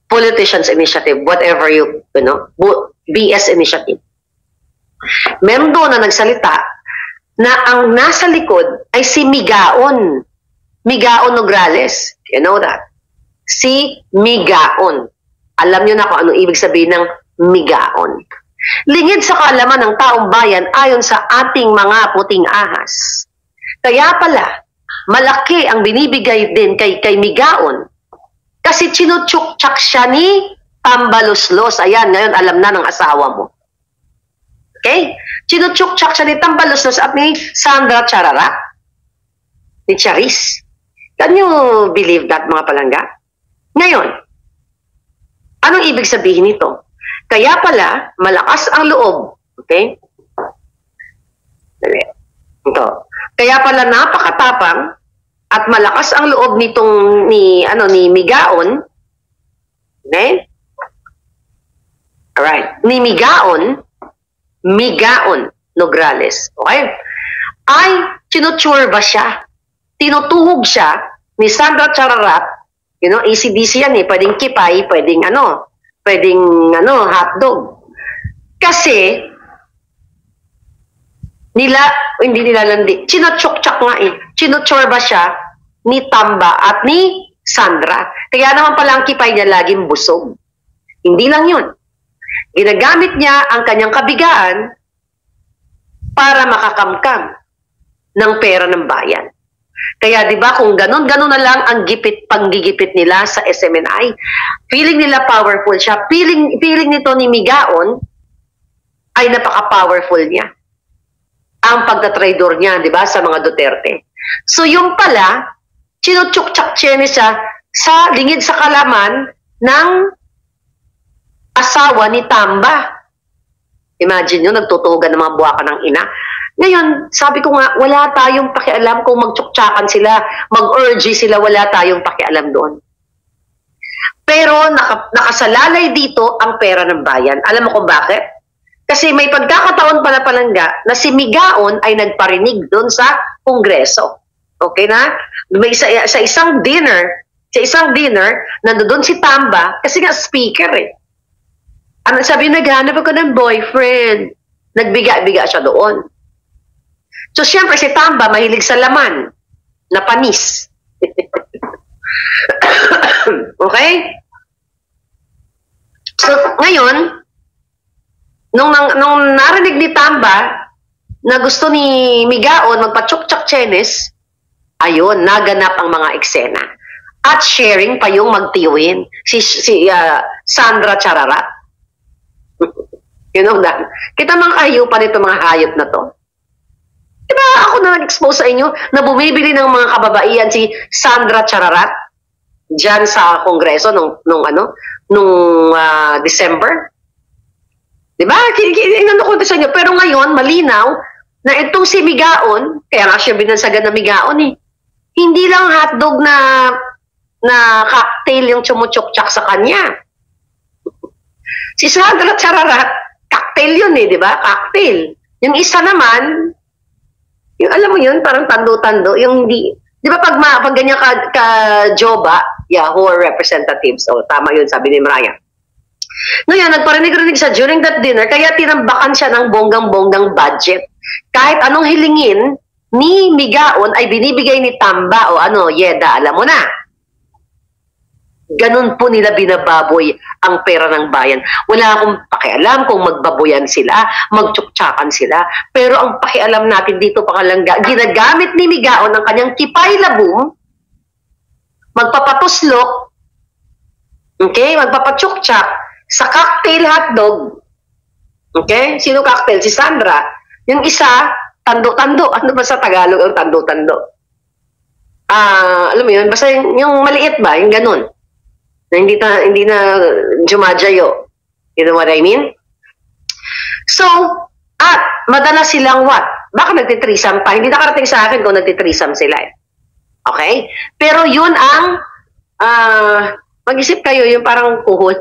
Politicians Initiative, whatever BS Initiative. Meron doon na nagsalita na ang nasa likod ay si Migaon. Migaon Nograles. You know that? Si Migaon. Alam nyo na kung anong ibig sabihin ng Migaon. Lingid sa kaalaman ng taong bayan ayon sa ating mga puting ahas. Kaya pala, malaki ang binibigay din kay Migaon. Kasi chinutsuk-tsak siya ni Tambaloslos. Ayan, ngayon alam na ng asawa mo. Okay? Chinutsuk-tsak siya ni Tambaloslos at ni Sandra Charara. Ni Charis. Can you believe that, mga palangga? Ngayon, anong ibig sabihin nito? Kaya pala, malakas ang loob. Okay? Ito. Kaya pala napakatapang at malakas ang loob nitong ni Migaon. Okay? Alright. Ni Migaon Nograles. Okay? ay tinutsurba siya. Tinutuhog siya ni Sandra Chararat, ACDC yan pwedeng kipay, pwedeng hotdog. Kasi, hindi nilalandi, chinotsyok-tsak nga Chinutsurba siya ni Tamba at ni Sandra. Kaya naman pala ang kipay niya laging busog. Hindi lang yun. Ginagamit niya ang kanyang kabigaan para makakamkam ng pera ng bayan. Kaya 'di ba kung ganun-ganun na lang ang panggigipit nila sa SMNI, feeling nila powerful siya, feeling nito ni Migaon ay napaka-powerful niya. Ang pagtatraidor niya, 'di ba, sa mga Duterte. So yung pala, chinutsuk-tsak-tsene siya sa lingid sa kalaman ng asawa ni Tamba. Imagine nyo, nagtutugan ng mga buwaka ng ina. Ngayon, sabi ko nga, wala tayong pakialam kung magtsuktsakan sila, mag-urge sila, wala tayong pakialam doon. Pero nakasalalay dito ang pera ng bayan. Alam mo kung bakit? Kasi may pagkakataon pala palangga na si Migaon ay nagparinig doon sa Kongreso. Okay na? May sa isang dinner, nandoon si Tamba, kasi nga speaker Ano sabi, naghanap ako ng boyfriend. Nagbiga-biga siya doon. So, siyempre, si Tamba, mahilig sa laman na panis. Okay? So, ngayon, nung narinig ni Tamba na gusto ni Migaon magpa-tsuk-tsak-tsenes, ayun, naganap ang mga eksena. At sharing pa yung magtiwin, si Sandra Chararat. Kita mga kayo pa nito mga hayop na to. Diba ako na nag-expose sa inyo na bumibili ng mga kababaihan si Sandra Chararat dyan sa Kongreso nung December? Diba? Inano ko sa inyo. Pero ngayon, malinaw na itong si Migaon, kaya nga siya binansagan na Migaon hindi lang hotdog na cocktail yung chumutsuk-tsak sa kanya. Si Sandra Chararat, cocktail yun di ba? Cocktail. Yung isa naman, yung alam mo yun, parang tando-tando, yung di ba pag ganyan ka-joba, who are representatives, tama yun, sabi ni Mariah. Ngayon, nagparinig-rinig siya during that dinner, kaya tinambakan siya ng bonggang-bonggang budget. Kahit anong hilingin ni Migaon ay binibigay ni Tamba Yeda, alam mo na. Ganun po nila binababoy ang pera ng bayan. Wala akong pakialam kung magbaboyan sila, magtsuktsakan sila. Pero ang pakialam natin dito, pakalangga, ginagamit ni Migaon ang kanyang kipay labong, magpapatuslok, magpapatsuksak sa cocktail hotdog. Okay? Sino cocktail? Si Sandra. Yung isa, tando-tando. Ano ba sa Tagalog ang tando-tando? Alam mo yun, basta yung maliit ba, yung ganun. Na hindi na jumadyayo. You know what I mean? So, at madalas silang what? Baka nagtitrisam pa. Hindi nakarating sa akin kung nagtitrisam sila Okay? Pero yun ang mag-isip kayo yung parang kuhol.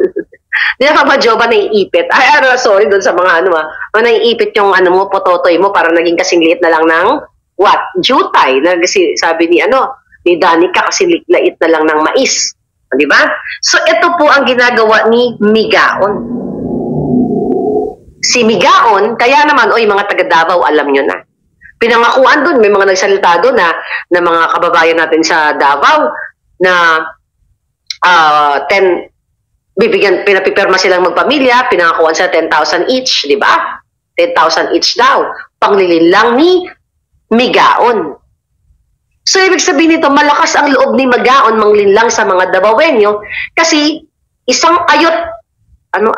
Hindi na pa naiipit. Sorry doon sa mga naiipit yung mo, pototoy mo para naging kasing liit na lang ng what? Jutay. Sabi ni Danica kasi lait na lang ng mais. Di ba? So, ito po ang ginagawa ni Migaon. Si Migaon, kaya naman, mga taga Davao, alam nyo na. Pinangakuan doon, may mga nagsalita doon na mga kababayan natin sa Davao na pinapipirma silang magpamilya, pinangakuan sa 10,000 each, di ba? 10,000 each daw. Panglilin lang ni Migaon. So, ibig sabihin nito, malakas ang loob ni Migaon manglinlang sa mga Davaoenyo kasi isang ayot,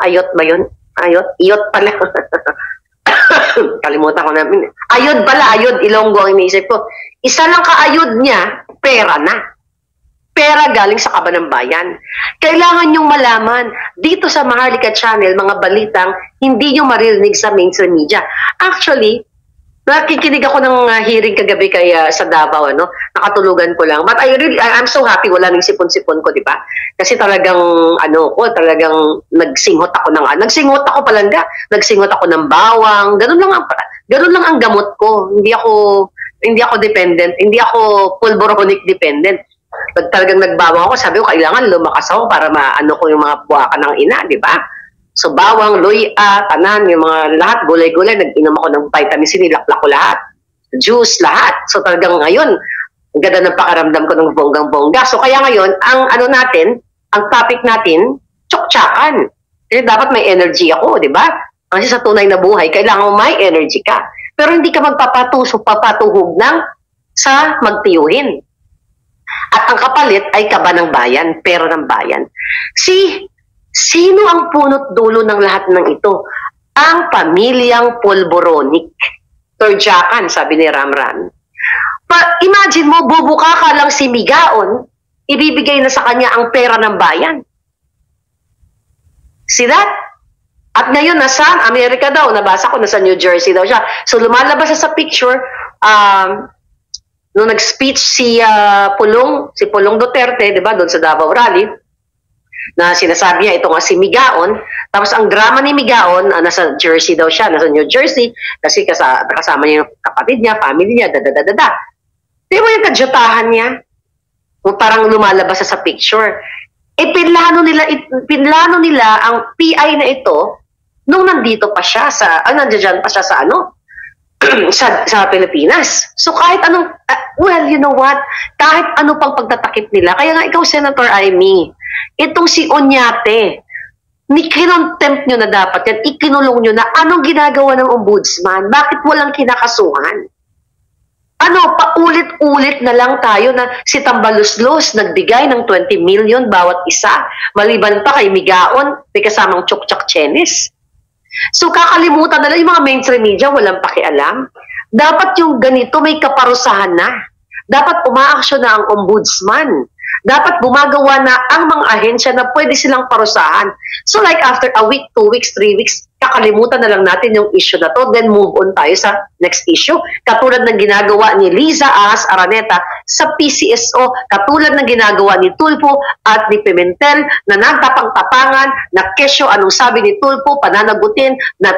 ayot ba yun? Iyot pala. Kalimutan ko na. Ayod pala, Ilonggo ang iniisip ko. Isa lang kaayod niya, pera na. Pera galing sa kaban ng bayan. Kailangan nyong malaman, dito sa Maharlika Channel, mga balitang hindi nyo maririnig sa mainstream media. Actually, nakikinig ako ng hearing kagabi sa Davao, nakatulugan ko lang. But I'm so happy wala nang sipon-sipon ko, di ba? Kasi talagang, talagang nagsinghot ako ng bawang, ganun lang ang gamot ko. Hindi ako Hindi ako dependent, hindi ako pulboronic dependent. Pag talagang nagbawang ako, sabi ko, kailangan lumakas ako para maano ko yung mga buwakan ng ina, di ba? So, bawang, luya, tanan, yung mga lahat, gulay-gulay, nag-inom ako ng vitamin C, nilaklak ko lahat. Juice, lahat. So, talagang ngayon, ang ganda ng pakaramdam ko ng bonggang-bongga. So, kaya ngayon, ang ano natin, ang topic natin, tsuktsakan. Kasi dapat may energy ako, di ba? Kasi sa tunay na buhay, kailangan mo may energy ka. Pero hindi ka papatuhog ng sa magtiyuhin. At ang kapalit ay kaba ng bayan, pera ng bayan. Sino ang punot dulo ng lahat ng ito? Ang pamilyang pulboronic. Turjakan, sabi ni Ramran. Imagine mo, bubuka ka lang si Migaon, ibibigay na sa kanya ang pera ng bayan. See that? At ngayon, nasa Amerika daw, nabasa ko, nasa New Jersey daw siya. So, lumalabas sa picture, nung nag-speech si Pulong Duterte, di ba, doon sa Davao Rally, na sinasabi niya, ito nga si Migaon, tapos ang drama ni Migaon, nasa Jersey daw siya, nasa New Jersey, kasi kasama niya yung kapatid niya, family niya, da. Di ba yung kadyatahan niya? Parang lumalabas sa picture. Pinlano nila ang PI na ito nung nandito pa siya nandiyan pa siya sa sa Pilipinas. So kahit anong well, you know what? Kahit ano pang pagtatakip nila. Kaya nga ikaw, Senator Amy, itong si Oñate, kinontempt nyo na dapat yan, ikinulong nyo na anong ginagawa ng ombudsman? Bakit walang kinakasuhan? Paulit-ulit na lang tayo na si Tambaluslos nagbigay ng 20 million bawat isa. Maliban pa kay Migaon, may kasamang Chokchak Chenis. So kakalimutan na lang yung mga mainstream media, walang pakialam. Dapat yung ganito may kaparusahan na. Dapat umaaksyon na ang ombudsman. Dapat gumagawa na ang mga ahensya na pwede silang parusahan. So like after a week, 2 weeks, 3 weeks, kakalimutan na lang natin yung issue na to, then move on tayo sa next issue. Katulad ng ginagawa ni Liza Ahas Araneta sa PCSO, katulad ng ginagawa ni Tulfo at ni Pimentel na nagtapang-tapangan, na kesyo anong sabi ni Tulfo, pananagutin, na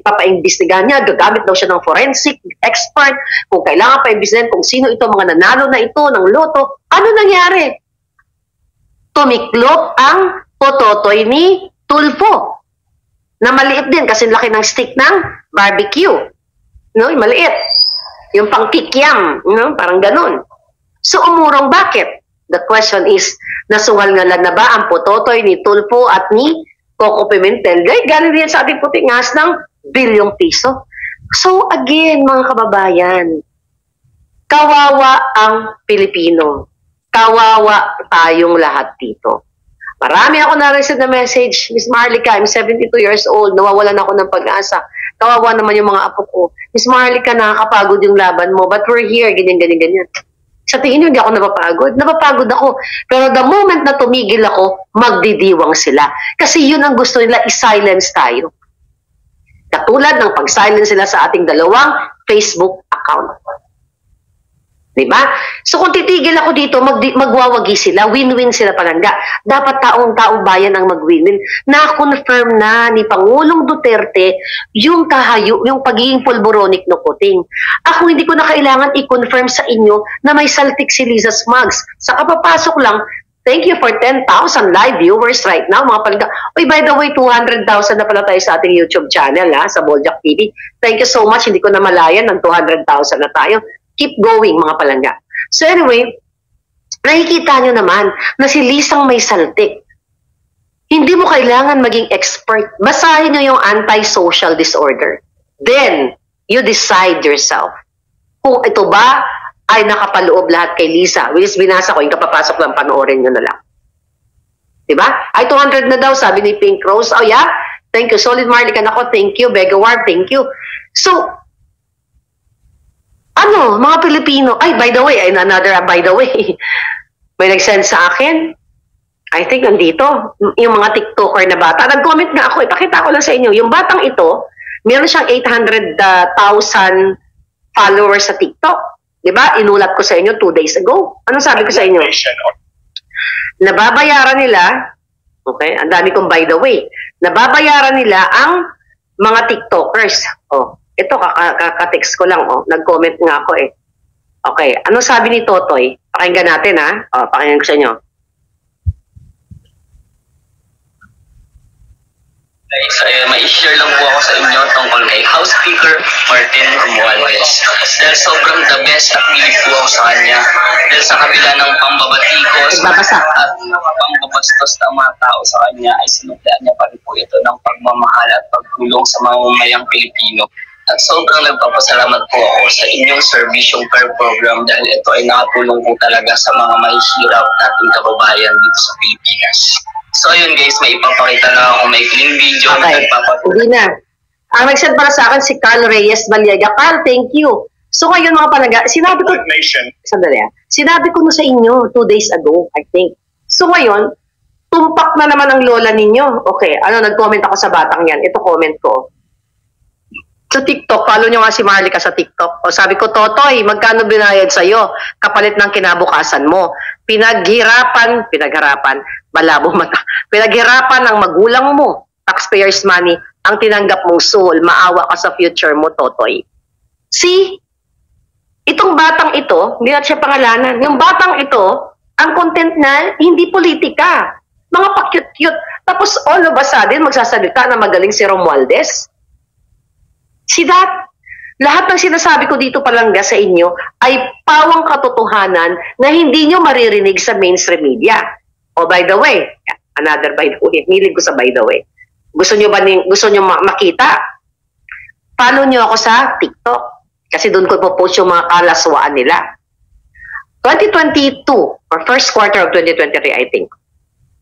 papaimbestigahan niya, gagamit daw siya ng forensic expert, kung kailangan pa-imbestigahan kung sino ito, mga nanalo na ito ng loto. Ano nangyari? Tumiklop ang pototoy ni Tulfo na maliit din kasi laki ng stick ng barbecue. No, maliit. Yung pang kikiam, no? Parang ganun. So umurong bakit? The question is, nasungal nga lang na ba ang pototoy ni Tulfo at ni Coco Pimentel? Galing din sa ating puting ngas ng bilyong piso. So again, mga kababayan, kawawa ang Pilipino. Kawawa tayong lahat dito. Marami ako na-receive na message, Miss Marlica, I'm 72 years old, nawawalan ako ng pag-asa. Kawawa naman yung mga apo ko. Miss Marlica, nakakapagod yung laban mo, but we're here, ganyan. Sa tingin nyo, hindi ako napapagod. Napapagod ako. Pero the moment na tumigil ako, magdidiwang sila. Kasi yun ang gusto nila, i-silence tayo. Katulad ng pag-silence sila sa ating dalawang Facebook account. Diba? So kung titigil ako dito, magwawagi sila, win-win sila palangga. Dapat taong bayan ang mag-win-win. Na-confirm na ni Pangulong Duterte yung pagiging pulboronic no kuting. Ako hindi ko na kailangan i-confirm sa inyo na may saltik si Liza Smugs. Sa kapapasok lang, thank you for 10,000 live viewers right now, mga palangga. Uy, by the way, 200,000 na pala tayo sa ating YouTube channel, sa Boljak TV. Thank you so much. Hindi ko na malayan ng 200,000 na tayo. Keep going, mga palangga. So anyway, nakikita nyo naman na si Lisang may saltik. Hindi mo kailangan maging expert. Basahin nyo yung anti-social disorder. Then, you decide yourself. Kung ito ba ay nakapaloob lahat kay Lisa, which is binasa ko, yung kapapasok lang, panoorin nyo na lang. Diba? Ay, 200 na daw, sabi ni Pink Rose. Oh yeah? Thank you. Solid Marlican ako. Thank you. Begawar, thank you. So, mga Pilipino, by the way, by the way, may nag-send sa akin, I think nandito, yung mga TikToker na bata, nag-comment nga ako, ipakita ko lang sa inyo, yung batang ito, meron siyang 800,000 followers sa TikTok. Diba? Inulat ko sa inyo 2 days ago. Anong sabi ko sa inyo? Nababayaran nila, okay, ang dami kong by the way, nababayaran nila ang mga TikTokers. Ito, kaka-text ko lang, nag-comment nga ako Okay, ano sabi ni Totoy? Pakinggan natin ha. O, pakinggan ko sa inyo. Guys, ma-share lang po ako sa inyo tungkol kay House Speaker Martin Romualdez. Dahil sobrang the best at bilib po ako sa kanya. Dahil sa kabila ng pambabatikos at pambabastos ng mga tao sa kanya, ay sinuklaan niya pa rin po ito ng pagmamahal at pagtulong sa mga mamayang Pilipino. At sobrang nagpapasalamat po ako sa inyong servisyong care program dahil ito ay nakatulong po talaga sa mga mahihirap nating kababayan dito sa Pilipinas. So yun guys, may ipapakita na ako may clean video. Okay, hindi na. Ang nag-send para sa akin si Carl Reyes Baliaga. Carl, thank you. So ngayon mga palaga, sinabi ko, sandali, sinabi ko na sa inyo 2 days ago, I think. So ngayon, tumpak na naman ang lola ninyo. Okay, ano, nag-comment ako sa batang yan. Ito comment ko. Sa TikTok, follow nyo nga si Marlica sa TikTok. O sabi ko, Totoy, magkano binayad sa'yo kapalit ng kinabukasan mo? Pinaghirapan, malabo mata. Pinaghirapan ng magulang mo, taxpayers money, ang tinanggap mong soul, maawa ka sa future mo, Totoy. See? Itong batang ito, hindi natin siya pangalanan. Yung batang ito, ang content na hindi politika. Mga pa-cute-cute. Tapos all of a sudden, magsasalita na magaling si Romualdez. See that? Lahat ng sinasabi ko dito palangga sa inyo ay pawang katotohanan na hindi nyo maririnig sa mainstream media. Oh, by the way, another by the way, milig ko sa by the way. Gusto nyo makita? Follow nyo ako sa TikTok. Kasi doon ko po-post yung mga kalaswaan nila. 2022, or first quarter of 2023, I think.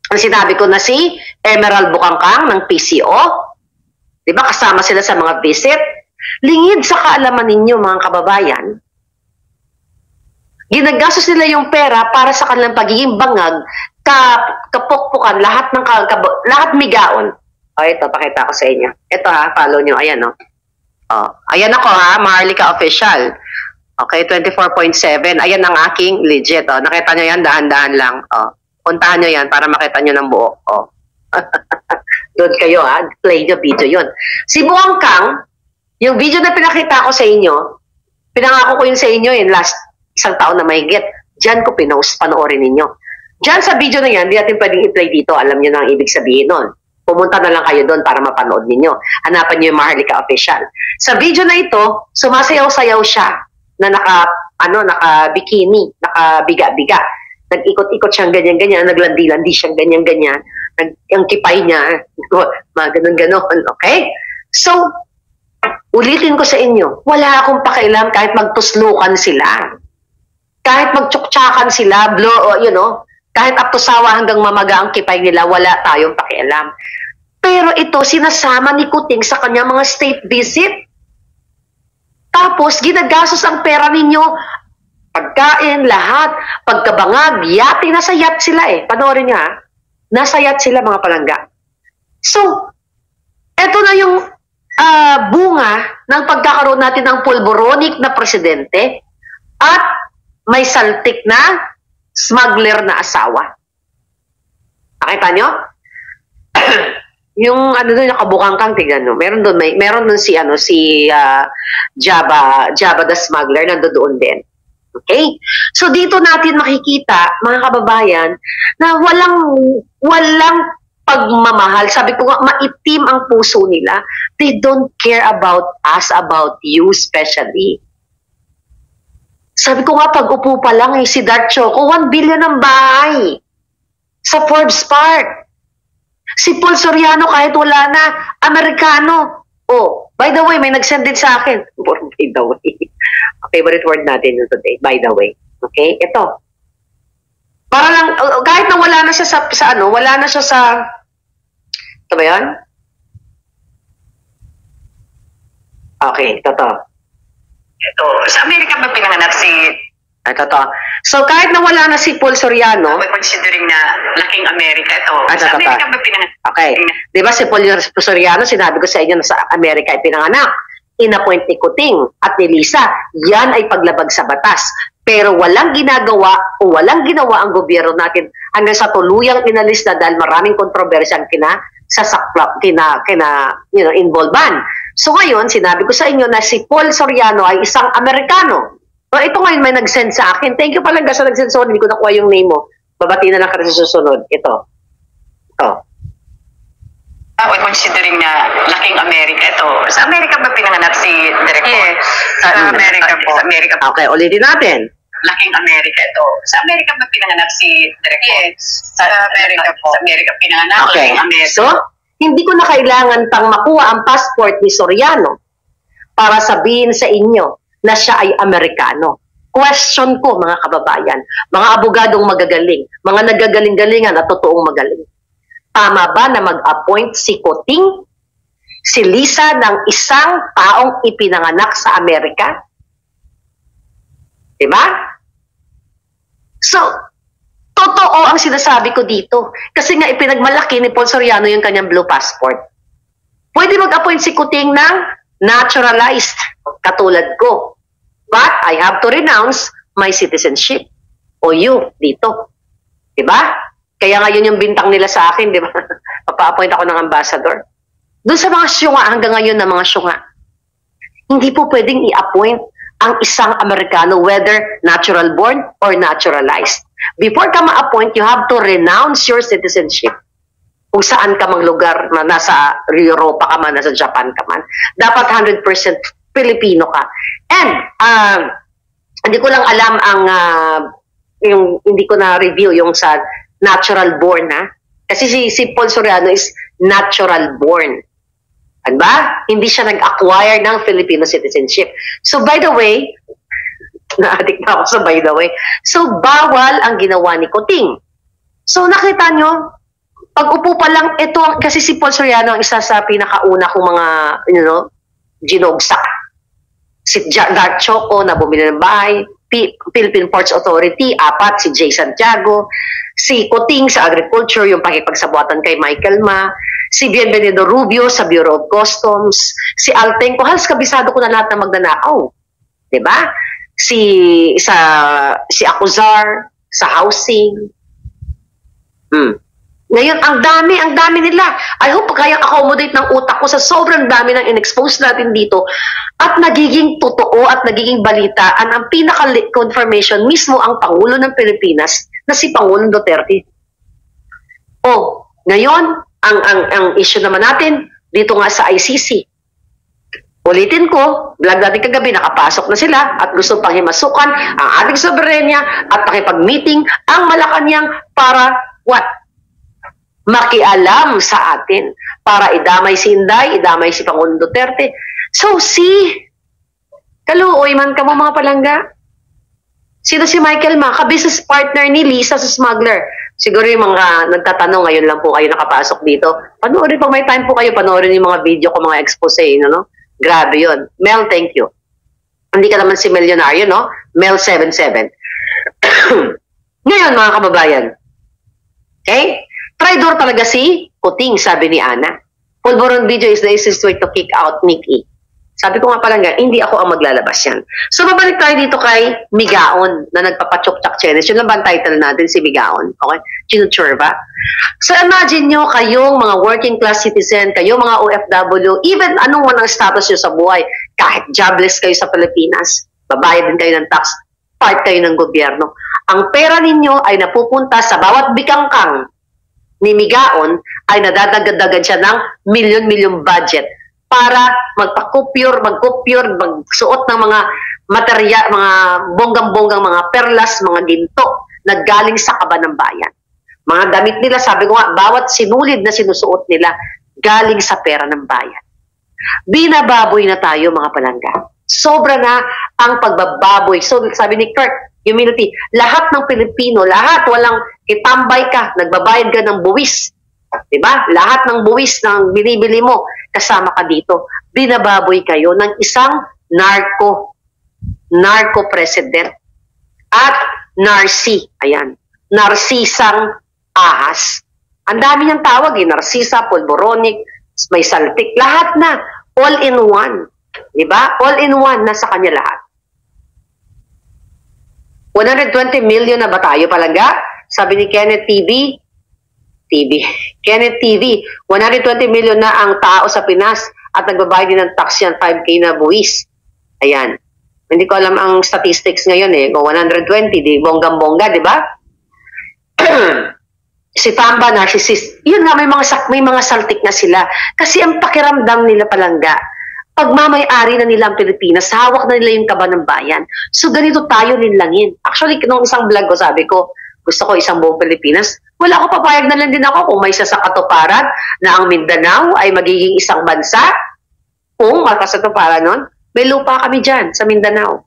Ang sinabi ko na si Emerald Bukangkang ng PCO, di ba kasama sila sa mga visit? Lingid sa kaalaman ninyo mga kababayan, ginagastos nila yung pera para sa kanilang pagiging bangag, kapukpukan, lahat migaon. O ito, pakita ko sa inyo. Ito ha, follow nyo. Ayan o. Ayan ako ha, Marlica Official. Okay, 24.7. Ayan ang aking legit. O, nakita nyo yan, dahan-dahan lang. O, puntahan nyo yan para makita nyo ng buo. O. Doon kayo ha, play the video yun. Si Bukangkang, yung video na pinakita ko sa inyo, pinangako ko yun sa inyo last isang taon na mahigit. Diyan ko pinost, panoorin ninyo. Diyan sa video na yan, hindi natin pwedeng i-play dito. Alam nyo na ang ibig sabihin nun. Pumunta na lang kayo doon para mapanood ninyo. Hanapan nyo yung Marlica Official. Sa video na ito, sumasayaw-sayaw siya na naka-bikini, naka-biga-biga. Nag-ikot-ikot siyang ganyan-ganyan, naglandi-landi siyang ganyan-ganyan. Yung kipay niya, mga ganun-ganon. Okay? So, ulitin ko sa inyo, wala akong pakialam kahit magtuslukan sila. Kahit magtsuktsakan sila, kahit aptosawa hanggang mamaga ang kipay nila, wala tayong pakialam. Pero ito, sinasama ni Kuting sa kanyang mga state visit. Tapos, ginagastos ang pera ninyo, pagkain, lahat, pagkabangag, yate, nasa yacht sila Panoorin niyo ha. Nasa yacht sila mga palangga. So, eto na yung bunga ng pagkakaroon natin ng pulboronic na presidente at may saltik na smuggler na asawa. Nakita nyo? Yung doon nakabukangkang, tignan nyo. Meron doon si Java the smuggler nandoon din. Okay? So dito natin makikita, mga kababayan, na walang pagmamahal. Sabi ko nga, maitim ang puso nila. They don't care about us, about you especially. Sabi ko nga, pag-upo pa lang si Dark Choco, 1 billion ang bahay sa Forbes Park. Si Paul Soriano, kahit wala na, Amerikano. Oh, by the way, may nag-send din sa akin. By the way. Favorite word natin today, by the way. Okay, ito. Para lang, kahit na wala na siya wala na siya sa, ito ba yan? Okay, ito. Ito, sa Amerika ba pinanganak si... Ito. So, kahit na wala na si Paul Soriano, considering na laking Amerika ito. Sa Amerika ba pinanganak? Okay. Di ba si Paul Soriano, sinabi ko sa inyo na sa Amerika ay pinanganak. Inappoint ni Kuting at ni Lisa. Yan ay paglabag sa batas. Pero walang ginagawa o walang ginawa ang gobyerno natin hanggang sa tuluyang inalis na dahil maraming kontrobersya ang involvean. So ngayon, sinabi ko sa inyo na si Paul Soriano ay isang Amerikano. O, ito ngayon may nag-send sa akin. Thank you Palangga sa nag-send. Sorry, hindi ko nakuha yung name mo. Babati na lang ka sa susunod. Ito. Considering na laking Amerika ito. Sa Amerika ba pinanganak si Direk Paul? Yes. Sa Amerika po. Sa Amerika po. Okay, ulitin natin. Laking Amerika ito. Sa Amerika ba pinanganak si Direk Paul? Yes. Sa Amerika po. Sa Amerika pinanganak. Okay. Laking Amerika. So, hindi ko na kailangan pang makuha ang passport ni Soriano para sabihin sa inyo na siya ay Amerikano. Question ko, mga kababayan, mga abogadong magagaling, mga nagagaling-galingan at totoong magaling. Tama ba na mag-appoint si Kuting, si Lisa ng isang taong ipinanganak sa Amerika? Diba? So, totoo ang sinasabi ko dito. Kasi nga ipinagmalaki ni Paul Soriano yung kanyang blue passport. Pwede mag-appoint si Kuting ng naturalized, katulad ko. But I have to renounce my citizenship. O you, dito. Diba? Kaya nga yun yung bintang nila sa akin, diba? Papa-appoint ako ng ambassador. Doon sa mga syunga, hanggang ngayon na mga syunga, hindi po pwedeng i-appoint ang isang Amerikano, whether natural born or naturalized. Before ka ma-appoint, you have to renounce your citizenship. Kung saan ka mang lugar, nasa Europa ka man, nasa Japan ka man, dapat 100% Pilipino ka. And, hindi ko lang alam ang, yung, hindi ko na-review yung sa natural born, ha? Kasi si Paul Soriano is natural born. Diba? Hindi siya nag-acquire ng Filipino citizenship. So, by the way, na-addict na ako sa by the way. So, bawal ang ginawa ni Kuting. So, nakita nyo, pag upo pa lang, ito, kasi si Paul Soriano ang isa sa pinakauna kong mga, ginogsak. Si Dark Choco na bumili ng bahay, Philippine Ports Authority, 4, si Jay Santiago, si Kuting sa Agriculture, yung pakipagsabuatan kay Michael Ma, si Bienvenido Rubio sa Bureau of Customs, si Altenco, halos kabisado ko na lahat na magnanakaw. Diba? Si Acuzar sa housing. Ngayon, ang dami nila. I hope kayang accommodate ng utak ko sa sobrang dami ng in-expose natin dito at nagiging totoo at nagiging balitaan ang pinaka-confirmation mismo ang Pangulo ng Pilipinas na si Pangulong Duterte. Ngayon, ang issue naman natin dito nga sa ICC. Ulitin ko, vlog natin kagabi, nakapasok na sila at gusto pang himasukan ang ating soberenya at nakipag-meeting ang Malacanang para what? Makialam sa atin para idamay si Inday, idamay si Pangulong Duterte. So, kaluoy man ka mo mga palangga. Sino si Michael Ma? Ka-business partner ni Lisa sa smuggler. Siguro yung mga nagtatanong, ngayon lang po kayo nakapasok dito. Panoorin pag may time po kayo, panoorin yung mga video ko, mga expose, no? Grabe yun. Mel, thank you. Hindi ka naman si milyonaryo, no? Mel 77. Ngayon, mga kababayan. Okay? Traidor talaga si Kuting, sabi ni Ana. Pulburon video is the easiest way to kick out Mickey. Sabi ko nga palangga, hindi ako ang maglalabas yan. So, babalik tayo dito kay Migaon na nagpapachok-chak challenge. Yun lang ba ang title natin, si Migaon? Okay? Chinuchurba. So, imagine nyo kayong mga working class citizen, kayong mga OFW, even anong walang status nyo sa buhay, kahit jobless kayo sa Pilipinas, babayad din kayo ng tax, part kayo ng gobyerno. Ang pera ninyo ay napupunta sa bawat bikangkang ni Migaon ay nadadagdagan siya ng milyon-milyon budget para magpa-kupure, magsuot ng mga materya, mga bonggang-bonggang, mga perlas, mga ginto na galing sa kaba ng bayan. Mga damit nila, sabi ko nga, bawat sinulid na sinusuot nila galing sa pera ng bayan. Binababoy na tayo mga palangga. Sobra na ang pagbababoy. So sabi ni Kurt, humility, lahat ng Pilipino, lahat, walang itambay ka, nagbabayad ka ng buwis. Diba? Lahat ng buwis ng binibili mo, kasama ka dito. Binababoy kayo ng isang narco president at narsi. Ayan. Narsisang ahas. Ang dami niyang tawag, narsisa, pulboronic, may saltik, lahat na. All in one. Diba? All in one, nasa kanya lahat. 120 million na ba tayo palangga? Sabi ni Kenneth TV, Kenneth TV, 120 million na ang tao sa Pinas at nagbabayad din ng tax yan, 5K na buwis. Ayan. Hindi ko alam ang statistics ngayon eh. Kung 120, di bonggang-bongga, di ba? Si Tamba, narcissist. Yun nga, may mga saltik na sila. Kasi ang pakiramdam nila Palangga, pag mamay-ari na nila ang Pilipinas, hawak na nila yung kaba ng bayan. So, ganito tayo linlangin. Actually, nung isang vlog ko, sabi ko, gusto ko isang buong Pilipinas. Wala ako, papayag na lang din ako kung may isa sa katuparan na ang Mindanao ay magiging isang bansa. Kung makasatuparan nun, may lupa kami dyan sa Mindanao.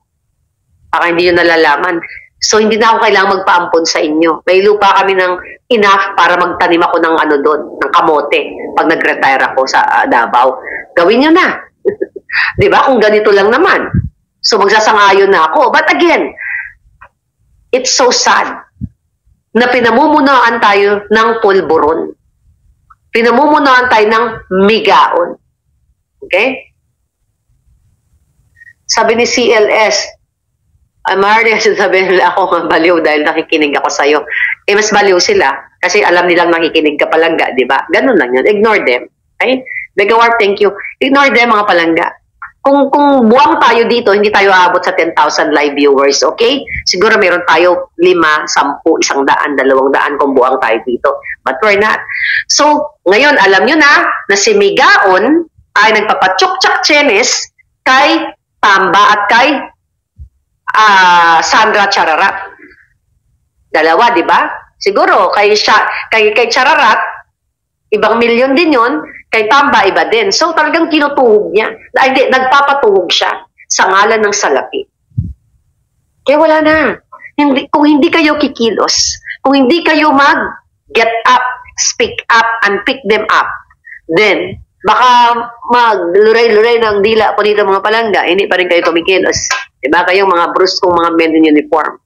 Baka hindi nyo nalalaman. So, hindi na ako kailangang magpaampon sa inyo. May lupa kami ng enough para magtanim ako ng ano doon, ng kamote, pag nag-retire ako sa Davao. Gawin nyo na. Diba? Kung ganito lang naman. So, magsasangayon na ako. But again, it's so sad na pinamumunuan tayo ng pulburon. Pinamumunuan tayo ng migaon. Okay? Sabi ni CLS, Maria, sabi nila ako nga baliw dahil nakikinig ako sa'yo. Eh, mas baliw sila kasi alam nilang nakikinig ka Palangga, di ba? Ganun lang yun. Ignore them. Okay? Begawar, thank you. Ignore them, mga Palangga. Kung buwang tayo dito, hindi tayo aabot sa 10,000 live viewers, okay? Siguro meron tayo 5, 10, 100, 200 kung buwang tayo dito. But we're not. So, ngayon, alam nyo na si Migaon ay nagpapatsok-tsak chenes kay Tamba at kay Sandra Chararat. Dalawa, di ba? Siguro, kay Chararat, ibang milyon din yun. Kay Tamba, iba din. So, talagang tinutuhog niya. Hindi, nagpapatuhog siya sa ngalan ng salapi. Kaya wala na. Kung hindi kayo kikilos, kung hindi kayo mag-get up, speak up, and pick them up, then, baka magluray-luray ng dila po dito mga Palangga, hindi pa rin kayo tumikilos. Diba? Kayong mga bruskong mga men in uniform.